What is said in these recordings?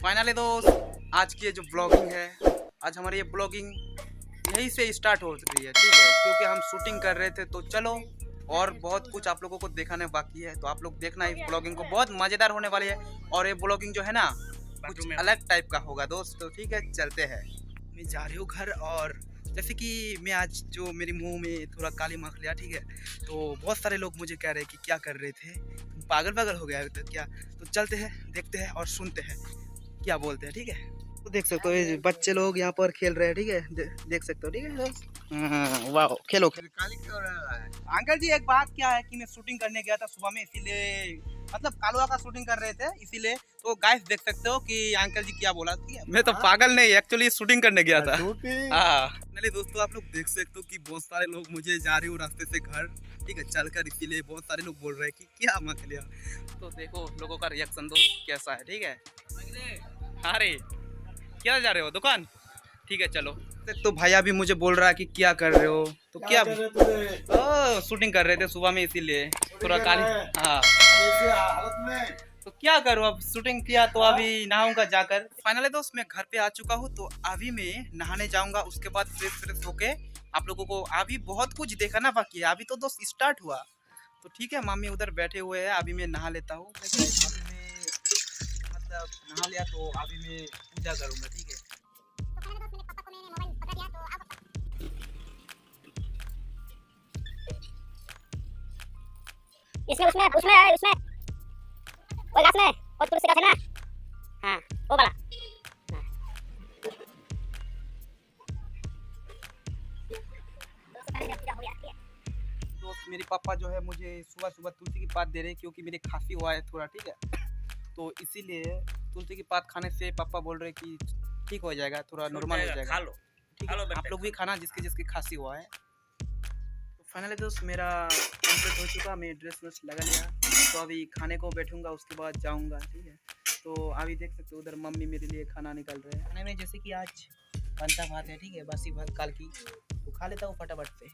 Finally दोस्त आज की ये जो ब्लॉगिंग है, आज हमारी ये ब्लॉगिंग यहीं से स्टार्ट हो रही है, ठीक है। क्योंकि हम शूटिंग कर रहे थे, तो चलो और बहुत कुछ आप लोगों को दिखाने बाकी है, तो आप लोग देखना इस ब्लॉगिंग को, बहुत मज़ेदार होने वाली है। और ये ब्लॉगिंग जो है ना, कुछ अलग टाइप का होगा दोस्त। तो ठीक है, चलते हैं। मैं जा रही हूँ घर, और जैसे कि मैं आज जो मेरे मुंह में थोड़ा काली माख लिया, ठीक है। तो बहुत सारे लोग मुझे कह रहे हैं कि क्या कर रहे थे, तुम पागल पागल हो गया है तो क्या। तो चलते हैं, देखते हैं और सुनते हैं क्या बोलते हैं, ठीक है। तो देख सकते हो ये बच्चे लोग यहाँ पर खेल रहे हैं, ठीक है। देख सकते हो, ठीक है। वाह, खेलो काली क्यों रहा है? अंकल जी। एक बात क्या है कि मैं शूटिंग करने गया था सुबह में, इसीलिए मतलब कालुआ का शूटिंग कर रहे थे, इसीलिए। तो गाइस देख सकते हो कि अंकल जी क्या बोला, ठीक है। मैं तो पागल नहीं, एक्चुअली शूटिंग करने गया था। हाँ नहीं दोस्तों, आप लोग देख सकते हो कि बहुत सारे लोग मुझे जा रही हूँ रास्ते से घर, ठीक है, चलकर, इसीलिए बहुत सारे लोग बोल रहे हैं कि क्या मत लिया। तो देखो लोगों का रिएक्शन दोस्त कैसा है, ठीक है। अरे क्या जा रहे हो, दुकान? ठीक है चलो। तो भैया भी मुझे बोल रहा है कि क्या कर रहे हो, तो क्या शूटिंग कर रहे थे सुबह में, इसीलिए थोड़ा काली। हाँ हालत में तो क्या करूँ, अब शूटिंग किया तो अभी नहाऊंगा जाकर। फाइनली दोस्त मैं घर पे आ चुका हूँ, तो अभी मैं नहाने जाऊंगा, उसके बाद फ्रेश फ्रेश होके आप लोगों को अभी बहुत कुछ दिखाना बाकी है। अभी तो दोस्त स्टार्ट हुआ, तो ठीक है। मम्मी उधर बैठे हुए हैं, अभी मैं नहा लेता हूँ। अभी मैं मतलब नहा लिया, तो अभी मैं पूजा करूँगा, ठीक है। इसमें उसमें उसमें है उसमें वो गाछ में और तुलसी गाछ है ना। हाँ वो वाला। दोस्त मेरे पापा जो है मुझे सुबह सुबह तुलसी की पात दे रहे हैं, क्योंकि मेरे खांसी हुआ है थोड़ा, ठीक है। तो इसीलिए तुलसी की पात खाने से पापा बोल रहे हैं कि ठीक हो जाएगा, थोड़ा नॉर्मल हो जाएगा। खा लो, ठीक है, आप लोग भी खाना जिसकी जिसकी खांसी हुआ है। तो फाइनली दोस्त मेरा कंप्लीट हो चुका, मैं ड्रेस व्रेस लगा लिया, तो अभी खाने को बैठूंगा, उसके बाद जाऊंगा, ठीक है। तो अभी देख सकते हो उधर मम्मी मेरे लिए खाना निकल रहे हैं। खाने में जैसे कि आज बनता भात है, ठीक है, बासी भात काल की, तो खा लेता हूँ फटाफट से।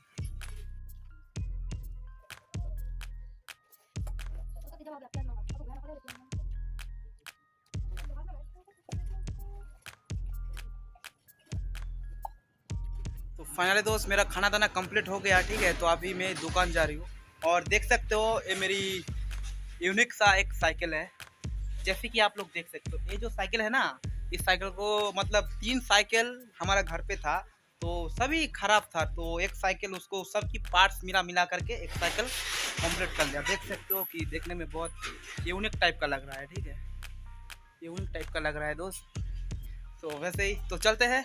तो फाइनली दोस्त मेरा खाना दाना कंप्लीट हो गया, ठीक है। तो अभी मैं दुकान जा रही हूँ, और देख सकते हो ये मेरी यूनिक सा एक साइकिल है, जैसे कि आप लोग देख सकते हो। ये जो साइकिल है ना, इस साइकिल को मतलब 3 साइकिल हमारा घर पे था, तो सभी खराब था, तो एक साइकिल उसको सबकी पार्ट्स मिला करके एक साइकिल कंप्लीट कर लिया। देख सकते हो कि देखने में बहुत यूनिक टाइप का लग रहा है, ठीक है, यूनिक टाइप का लग रहा है दोस्त। तो वैसे ही तो चलते हैं।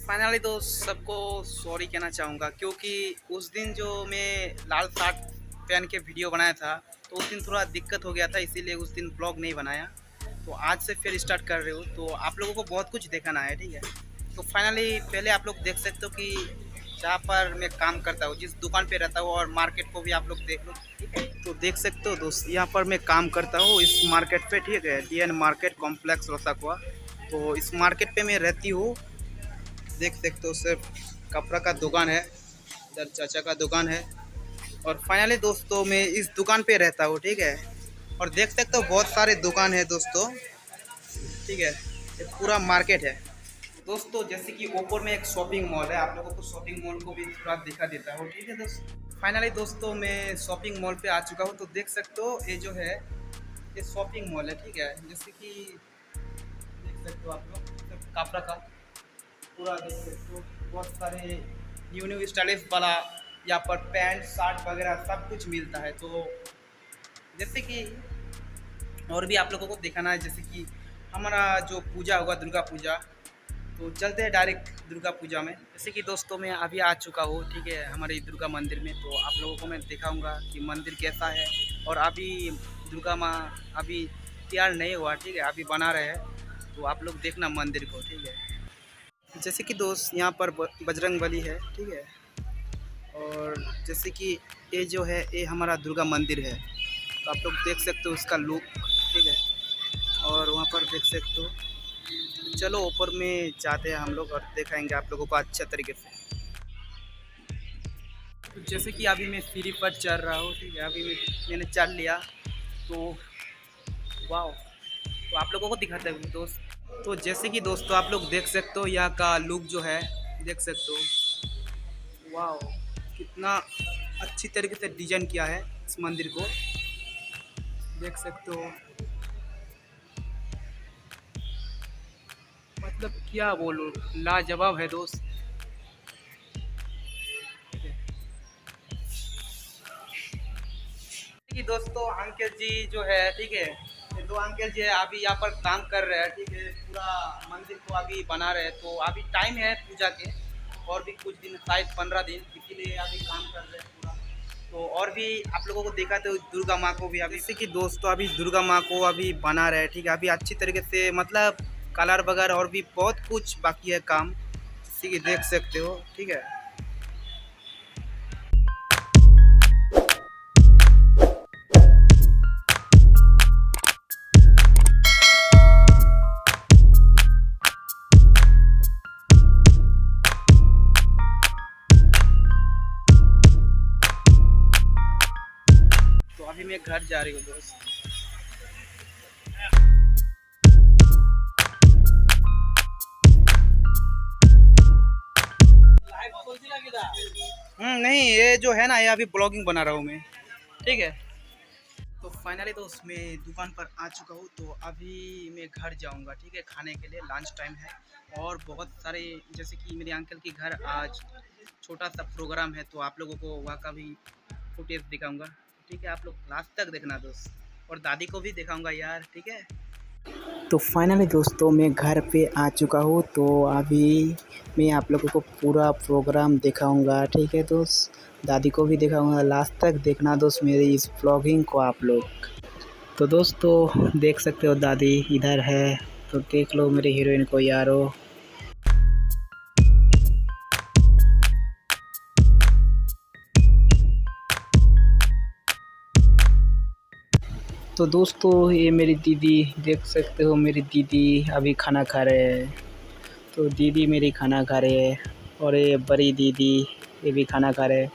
फाइनली तो सबको सॉरी कहना चाहूँगा, क्योंकि उस दिन जो मैं लाल शर्ट पहन के वीडियो बनाया था, तो उस दिन थोड़ा दिक्कत हो गया था, इसीलिए उस दिन ब्लॉग नहीं बनाया। तो आज से फिर स्टार्ट कर रहे हो, तो आप लोगों को बहुत कुछ दिखाना है, ठीक है। तो फाइनली पहले आप लोग देख सकते हो कि जहाँ पर मैं काम करता हूँ, जिस दुकान पे रहता हूँ, और मार्केट को भी आप लोग देख लो, ठीक है। तो देख सकते हो दोस्त, यहाँ पर मैं काम करता हूँ इस मार्केट पे, ठीक है, DN मार्केट कॉम्प्लेक्स रोहतक हुआ। तो इस मार्केट पे मैं रहती हूँ, देख सकते हो सिर्फ कपड़ा का दुकान है, इधर चाचा का दुकान है। और फाइनली दोस्तों मैं इस दुकान पे रहता हूँ, ठीक है। और देख सकते हो बहुत सारे दुकान है दोस्तों, ठीक है। ये पूरा मार्केट है दोस्तों। जैसे कि ऊपर में एक शॉपिंग मॉल है, आप लोगों को शॉपिंग मॉल को भी थोड़ा दिखा देता हूँ, ठीक है दोस्तों। फाइनली दोस्तों मैं शॉपिंग मॉल पे आ चुका हूँ। तो देख सकते हो ये जो है ये शॉपिंग मॉल है, ठीक है। जैसे कि देख सकते हो आप लोग कपड़ा का पूरा देख सकते हो, बहुत सारे न्यू न्यू स्टाइलिश वाला यहाँ पर पैंट शर्ट वगैरह सब कुछ मिलता है। तो जैसे कि और भी आप लोगों को दिखाना है, जैसे कि हमारा जो पूजा होगा दुर्गा पूजा, तो चलते हैं डायरेक्ट दुर्गा पूजा में। जैसे कि दोस्तों मैं अभी आ चुका हूँ, ठीक है, हमारे दुर्गा मंदिर में। तो आप लोगों को मैं दिखाऊंगा कि मंदिर कैसा है। और अभी दुर्गा माँ अभी तैयार नहीं हुआ, ठीक है, अभी बना रहे हैं। तो आप लोग देखना मंदिर को, ठीक है। जैसे कि दोस्त यहाँ पर बजरंगबली है, ठीक है। और जैसे कि ये जो है ये हमारा दुर्गा मंदिर है, तो आप लोग देख सकते हो उसका लुक, ठीक है। और वहाँ पर देख सकते हो। चलो ऊपर में जाते हैं हम लोग और दिखाएंगे आप लोगों को अच्छा तरीके से। तो जैसे कि अभी मैं सीढ़ी पर चढ़ रहा हूँ, ठीक है, अभी मैंने चढ़ लिया। तो वाह, तो आप लोगों को दिखाते हैं दोस्त। तो जैसे कि दोस्तों आप लोग देख सकते हो यहाँ का लुक जो है, देख सकते हो। वाह, कितना अच्छी तरीके से डिजाइन किया है इस मंदिर को, देख सकते हो। मतलब क्या बोलूँ, लाजवाब है दोस्त। कि दोस्तों अंकल जी जो है, ठीक है, ये दो अंकल जी है अभी यहाँ पर काम कर रहे हैं, ठीक है। पूरा मंदिर को अभी बना रहे हैं। तो अभी टाइम है पूजा के, और भी कुछ दिन, शायद 15 दिन, इसीलिए अभी काम कर रहे हैं पूरा। तो और भी आप लोगों को देखा तो दुर्गा माँ को भी अभी, जैसे कि दोस्तों अभी दुर्गा माँ को अभी बना रहे हैं, ठीक है, अभी अच्छी तरीके से, मतलब कलर वगैरह और भी बहुत कुछ बाकी है काम, जैसे कि देख सकते हो, ठीक है। तो अभी मैं घर जा रही हूँ दोस्त। नहीं, ये जो है ना, ये अभी ब्लॉगिंग बना रहा हूँ मैं, ठीक है। तो फाइनली दोस्त मैं दुकान पर आ चुका हूँ। तो अभी मैं घर जाऊँगा, ठीक है, खाने के लिए लंच टाइम है। और बहुत सारे, जैसे कि मेरे अंकल के घर आज छोटा सा प्रोग्राम है, तो आप लोगों को वहाँ का भी फुटेज दिखाऊंगा, ठीक है। आप लोग लास्ट तक देखना दोस्त, और दादी को भी दिखाऊंगा यार, ठीक है। तो फाइनली दोस्तों मैं घर पे आ चुका हूँ। तो अभी मैं आप लोगों को पूरा प्रोग्राम दिखाऊंगा, ठीक है दोस्त। दादी को भी दिखाऊंगा, लास्ट तक देखना दोस्त मेरी इस व्लॉगिंग को आप लोग। तो दोस्तों देख सकते हो दादी इधर है, तो देख लो मेरी हीरोइन को यारो। तो दोस्तों ये मेरी दीदी, देख सकते हो मेरी दीदी अभी खाना खा रहे हैं। तो दीदी मेरी खाना खा रही है, और ये बड़ी दीदी ये भी खाना खा रहे हैं।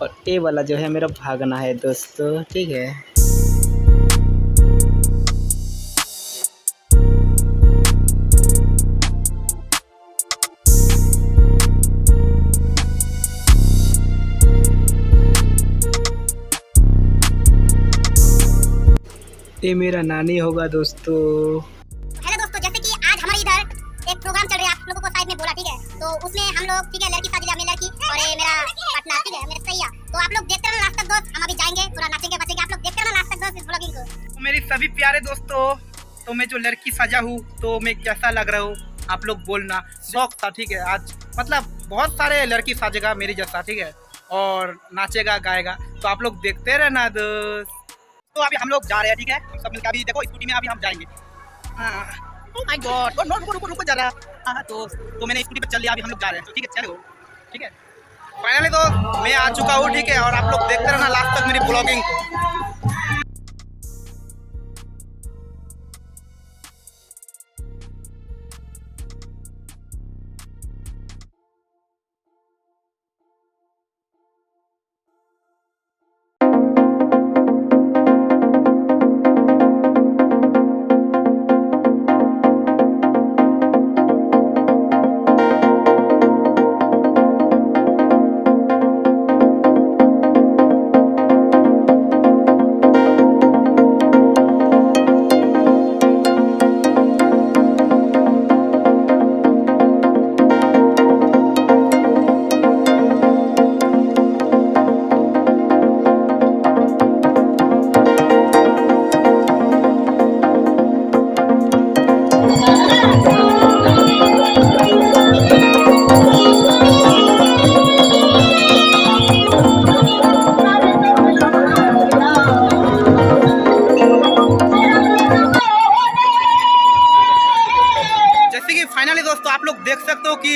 और ये वाला जो है मेरा भागना है दोस्तों, ठीक है। ये मेरा नानी होगा दोस्तों। हेलो दोस्तों, जैसे कि आज हमारे इधर एक प्रोग्राम चल रहा है, आप लोगों को शायद में बोला, ठीक है। तो उसमें हम लोग, ठीक है, लड़की शादी, मैं लड़की और ये मेरा पार्टनर, ठीक है, मेरा सैया। तो आप लोग देखते रहना लास्ट तक दोस्त, हम अभी जाएंगे, पूरा नाचेंगे बचेंगे, आप लोग देखते रहना लास्ट तक दोस्त इस व्लॉगिंग को। तो मेरी सभी प्यारे दोस्तों, तो मैं जो लड़की सजा हूँ, तो मैं कैसा लग रहा हूँ आप लोग बोलना। शौक था, ठीक है, आज मतलब बहुत सारे लड़की साजेगा मेरी जैसा, ठीक है, और नाचेगा गाएगा। तो आप लोग देखते रहना दोस्त। तो अभी हम लोग जा रहे हैं, ठीक है, हम सब मिलकर अभी देखो स्कूटी में अभी हम जाएंगे। ओह माय गॉड, रुको रुको रुको जा रहा। हाँ तो मैंने स्कूटी पर चल लिया, अभी हम लोग जा रहे हैं, तो ठीक है चलो, ठीक है। फाइनली तो मैं आ चुका हूँ, ठीक है, और आप लोग देखते रहना लास्ट तक मेरी ब्लॉगिंग को। लोग देख सकते हो कि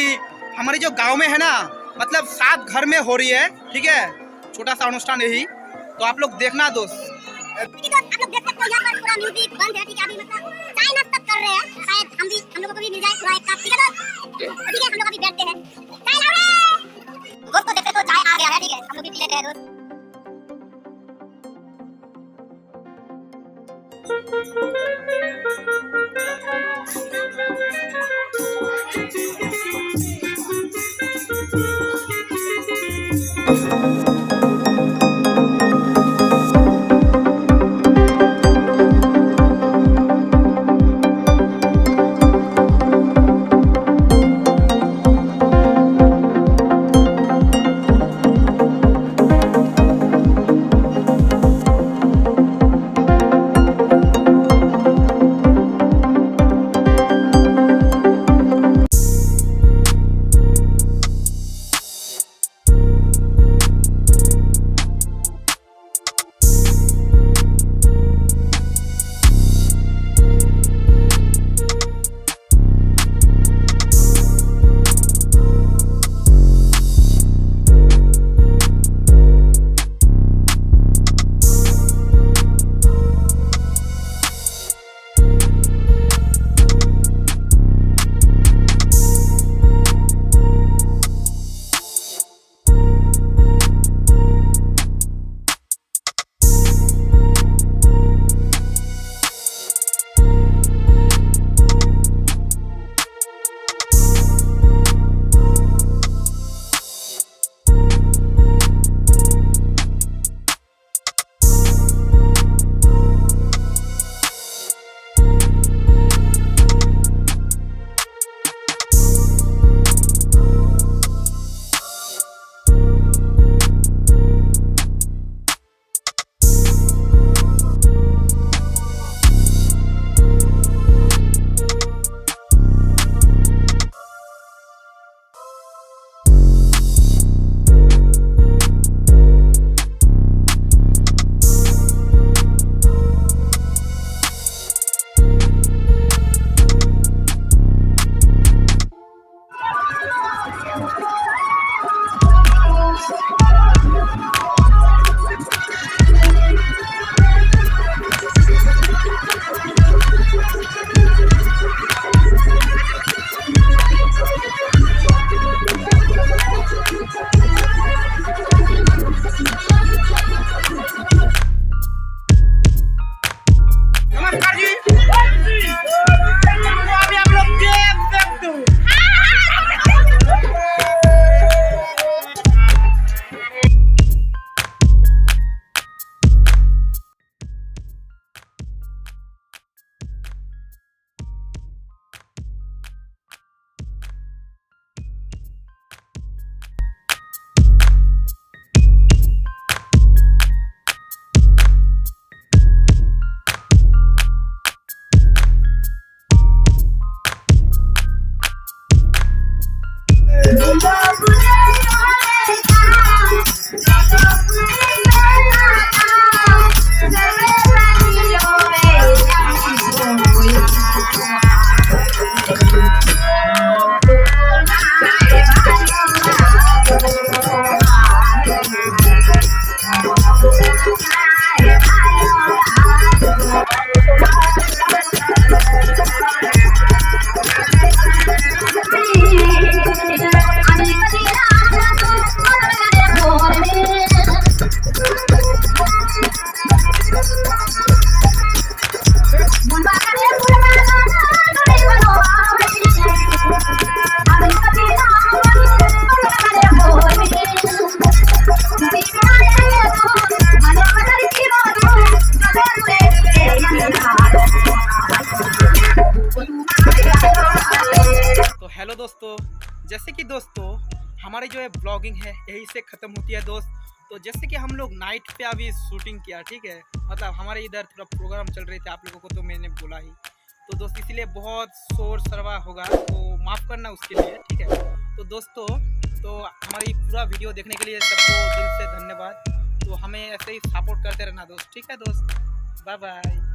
हमारे जो गांव में है ना, मतलब 7 घर में हो रही है, ठीक है, छोटा सा अनुष्ठान यही, तो आप लोग देखना दोस्त। ठीक है दोस्त, आप लोग देख सकते हो यहाँ पर पूरा म्यूजिक बंद है, ठीक है, अभी मतलब चाय नाश्ता कर रहे हैं, शायद हम लोगों को भी मिल जाए पूरा एक कप, ठीक है दोस्त, ठीक है, हम लोग अभी बैठते हैं, चाय लाओ रे दोस्त। तो देखते तो चाय आ गया है, ठीक है, हम लोग भी पी लेते हैं दोस्त। हेलो दोस्तों, जैसे कि दोस्तों हमारी जो है ब्लॉगिंग है यही से ख़त्म होती है दोस्त। तो जैसे कि हम लोग नाइट पे अभी शूटिंग किया, ठीक है, मतलब हमारे इधर थोड़ा प्रोग्राम चल रहे थे, आप लोगों को तो मैंने बोला ही, तो दोस्त इसलिए बहुत शोर शराबा होगा, तो माफ़ करना उसके लिए, ठीक है। तो दोस्तों, तो हमारी पूरा वीडियो देखने के लिए सबको दिल से धन्यवाद। तो हमें ऐसे ही सपोर्ट करते रहना दोस्त, ठीक है दोस्त, बाय बाय।